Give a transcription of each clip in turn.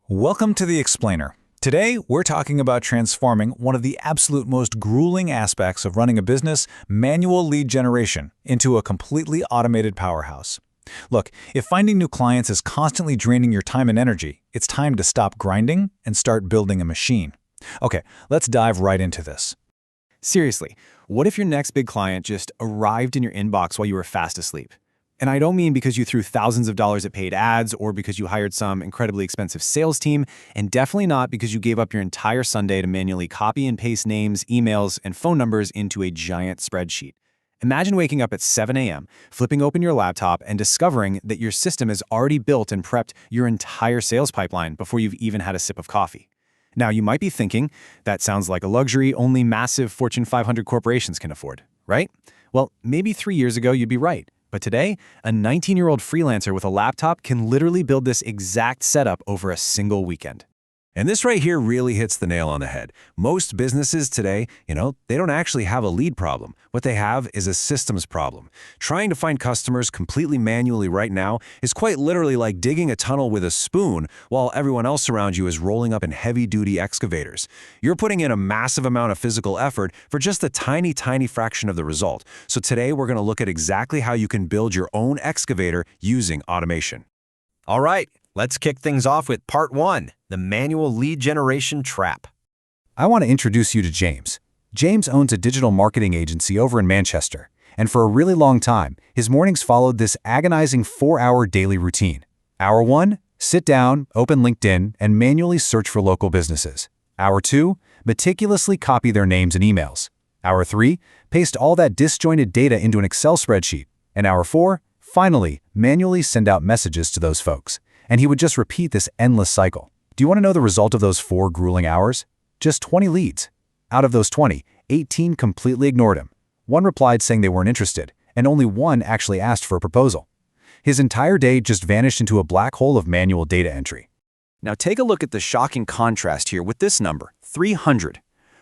Welcome to The Explainer. Today, we're talking about transforming one of the absolute most grueling aspects of running a business, manual lead generation, into a completely automated powerhouse. Look, if finding new clients is constantly draining your time and energy, it's time to stop grinding and start building a machine. Okay, let's dive right into this. Seriously, what if your next big client just arrived in your inbox while you were fast asleep? And I don't mean because you threw thousands of dollars at paid ads or because you hired some incredibly expensive sales team, and definitely not because you gave up your entire Sunday to manually copy and paste names, emails, and phone numbers into a giant spreadsheet. Imagine waking up at 7 a.m., flipping open your laptop, and discovering that your system has already built and prepped your entire sales pipeline before you've even had a sip of coffee. Now, you might be thinking, that sounds like a luxury only massive Fortune 500 corporations can afford, right? Well, maybe 3 years ago you'd be right. But today, a 19-year-old freelancer with a laptop can literally build this exact setup over a single weekend. And this right here really hits the nail on the head. Most businesses today, they don't actually have a lead problem. What they have is a systems problem. Trying to find customers completely manually right now is quite literally like digging a tunnel with a spoon while everyone else around you is rolling up in heavy-duty excavators. You're putting in a massive amount of physical effort for just a tiny, tiny fraction of the result. So today we're going to look at exactly how you can build your own excavator using automation. All right, let's kick things off with part 1, the manual lead generation trap. I want to introduce you to James. James owns a digital marketing agency over in Manchester, and for a really long time, his mornings followed this agonizing 4-hour daily routine. Hour 1, sit down, open LinkedIn, and manually search for local businesses. Hour 2, meticulously copy their names and emails. Hour 3, paste all that disjointed data into an Excel spreadsheet. And Hour 4, finally, manually send out messages to those folks. And he would just repeat this endless cycle. Do you want to know the result of those 4 grueling hours? Just 20 leads. Out of those 20, 18 completely ignored him. 1 replied saying they weren't interested, and only 1 actually asked for a proposal. His entire day just vanished into a black hole of manual data entry. Now take a look at the shocking contrast here with this number, 300.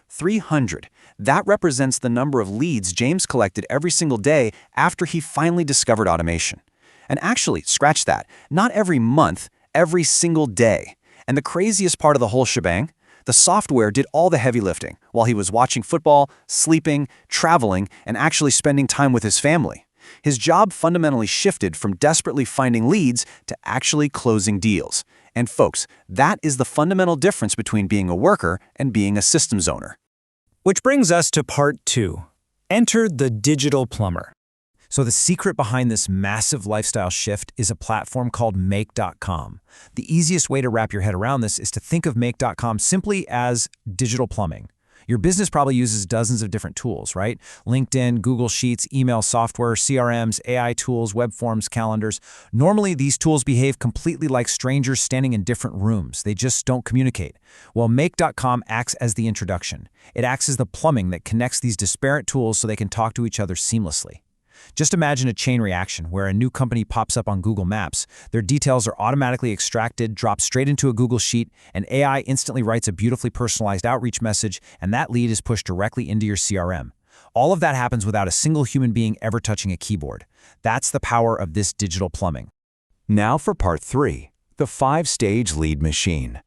300. That represents the number of leads James collected every single day after he finally discovered automation. And actually, scratch that, not every month, every single day. And the craziest part of the whole shebang? The software did all the heavy lifting while he was watching football, sleeping, traveling, and actually spending time with his family. His job fundamentally shifted from desperately finding leads to actually closing deals. And folks, that is the fundamental difference between being a worker and being a systems owner. Which brings us to part 2. Enter the digital plumber. So the secret behind this massive lifestyle shift is a platform called Make.com. The easiest way to wrap your head around this is to think of Make.com simply as digital plumbing. Your business probably uses dozens of different tools, right? LinkedIn, Google Sheets, email software, CRMs, AI tools, web forms, calendars. Normally, these tools behave completely like strangers standing in different rooms. They just don't communicate. Well, Make.com acts as the introduction. It acts as the plumbing that connects these disparate tools so they can talk to each other seamlessly. Just imagine a chain reaction where a new company pops up on Google Maps. Their details are automatically extracted, dropped straight into a Google Sheet, and AI instantly writes a beautifully personalized outreach message, and that lead is pushed directly into your CRM. All of that happens without a single human being ever touching a keyboard. That's the power of this digital plumbing. Now for part 3, the 5-stage lead machine.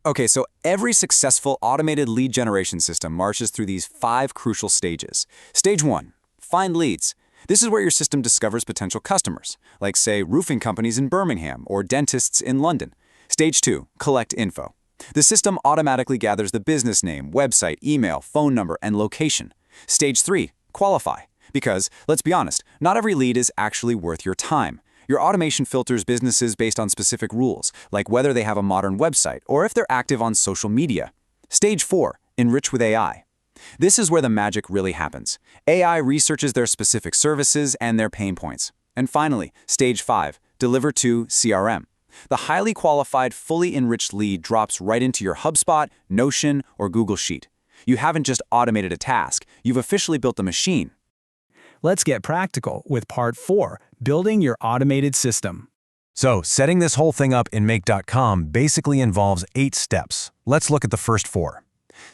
Okay, so every successful automated lead generation system marches through these 5 crucial stages. Stage 1, find leads. This is where your system discovers potential customers, like say roofing companies in Birmingham or dentists in London. Stage 2, collect info. The system automatically gathers the business name, website, email, phone number, and location. Stage 3, qualify. Because, let's be honest, not every lead is actually worth your time. Your automation filters businesses based on specific rules, like whether they have a modern website or if they're active on social media. Stage 4, enrich with AI. This is where the magic really happens. AI researches their specific services and their pain points. And finally, stage 5, deliver to CRM. The highly qualified, fully enriched lead drops right into your HubSpot, Notion, or Google Sheet. You haven't just automated a task, you've officially built a machine. Let's get practical with part 4, building your automated system. So, setting this whole thing up in Make.com basically involves 8 steps. Let's look at the first 4.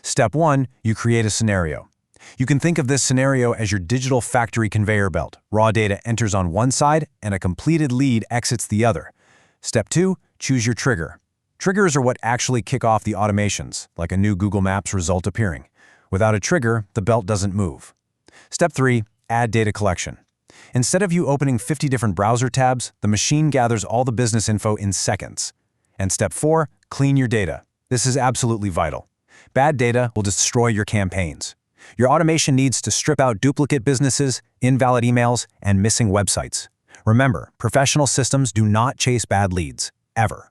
Step 1, you create a scenario. You can think of this scenario as your digital factory conveyor belt. Raw data enters on one side and a completed lead exits the other. Step 2, choose your trigger. Triggers are what actually kick off the automations, like a new Google Maps result appearing. Without a trigger, the belt doesn't move. Step 3, add data collection. Instead of you opening 50 different browser tabs, the machine gathers all the business info in seconds. And step 4, clean your data. This is absolutely vital. Bad data will destroy your campaigns. Your automation needs to strip out duplicate businesses, invalid emails, and missing websites. Remember, professional systems do not chase bad leads, ever.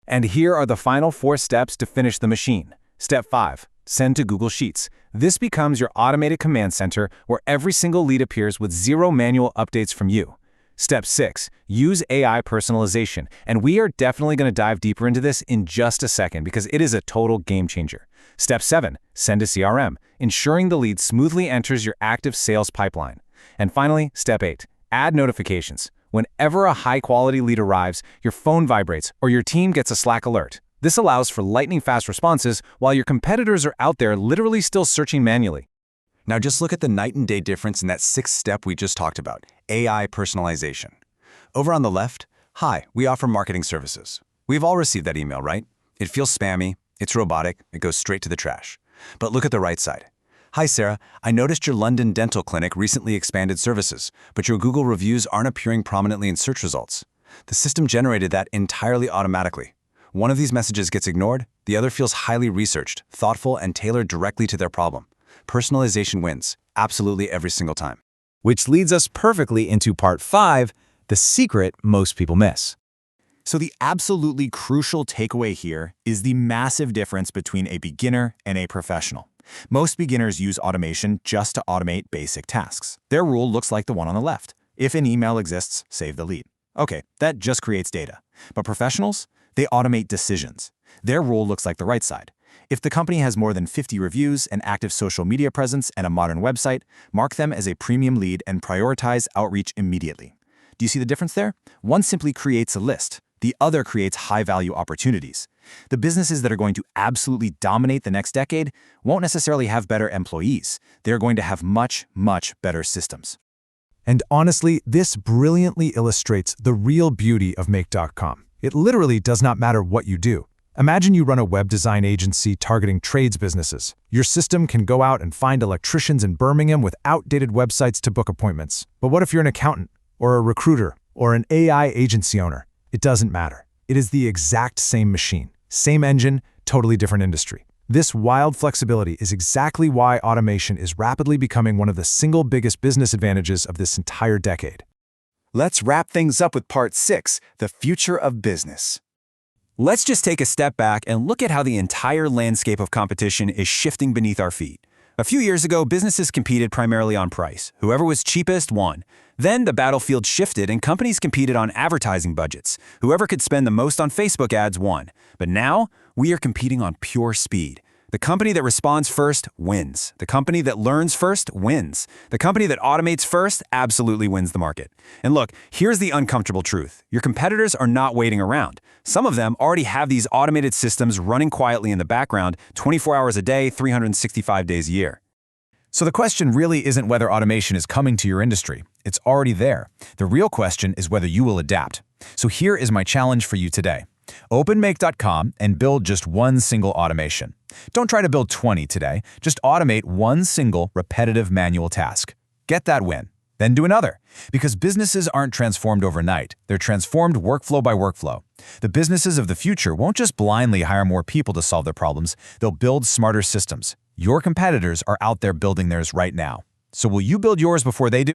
And here are the final 4 steps to finish the machine. Step 5, send to Google Sheets. This becomes your automated command center where every single lead appears with 0 manual updates from you. Step 6, use AI personalization. And we are definitely going to dive deeper into this in just a second because it is a total game changer. Step 7, send to CRM, ensuring the lead smoothly enters your active sales pipeline. And finally, step 8, add notifications. Whenever a high-quality lead arrives, your phone vibrates or your team gets a Slack alert. This allows for lightning-fast responses while your competitors are out there literally still searching manually. Now just look at the night and day difference in that 6th step we just talked about, AI personalization. Over on the left, hi, we offer marketing services. We've all received that email, right? It feels spammy, it's robotic, it goes straight to the trash. But look at the right side. Hi Sarah, I noticed your London dental clinic recently expanded services, but your Google reviews aren't appearing prominently in search results. The system generated that entirely automatically. One of these messages gets ignored, the other feels highly researched, thoughtful, and tailored directly to their problem. Personalization wins, absolutely every single time. Which leads us perfectly into part 5, the secret most people miss. So the absolutely crucial takeaway here is the massive difference between a beginner and a professional. Most beginners use automation just to automate basic tasks. Their rule looks like the one on the left. If an email exists, save the lead. Okay, that just creates data. But professionals, they automate decisions. Their rule looks like the right side. If the company has more than 50 reviews, an active social media presence, and a modern website, mark them as a premium lead and prioritize outreach immediately. Do you see the difference there? One simply creates a list. The other creates high-value opportunities. The businesses that are going to absolutely dominate the next decade won't necessarily have better employees. They're going to have much, much better systems. And honestly, this brilliantly illustrates the real beauty of Make.com. It literally does not matter what you do. Imagine you run a web design agency targeting trades businesses. Your system can go out and find electricians in Birmingham with outdated websites to book appointments. But what if you're an accountant, or a recruiter, or an AI agency owner? It doesn't matter. It is the exact same machine, same engine, totally different industry. This wild flexibility is exactly why automation is rapidly becoming one of the single biggest business advantages of this entire decade. Let's wrap things up with part 6, the future of business. Let's just take a step back and look at how the entire landscape of competition is shifting beneath our feet. A few years ago, businesses competed primarily on price. Whoever was cheapest won. Then the battlefield shifted and companies competed on advertising budgets. Whoever could spend the most on Facebook ads won. But now, we are competing on pure speed. The company that responds first wins. The company that learns first wins. The company that automates first absolutely wins the market. And look, here's the uncomfortable truth. Your competitors are not waiting around. Some of them already have these automated systems running quietly in the background 24 hours a day, 365 days a year. So the question really isn't whether automation is coming to your industry. It's already there. The real question is whether you will adapt. So here is my challenge for you today. Open Make.com and build just one single automation. Don't try to build 20 today. Just automate one single repetitive manual task. Get that win. Then do another. Because businesses aren't transformed overnight. They're transformed workflow by workflow. The businesses of the future won't just blindly hire more people to solve their problems. They'll build smarter systems. Your competitors are out there building theirs right now. So will you build yours before they do?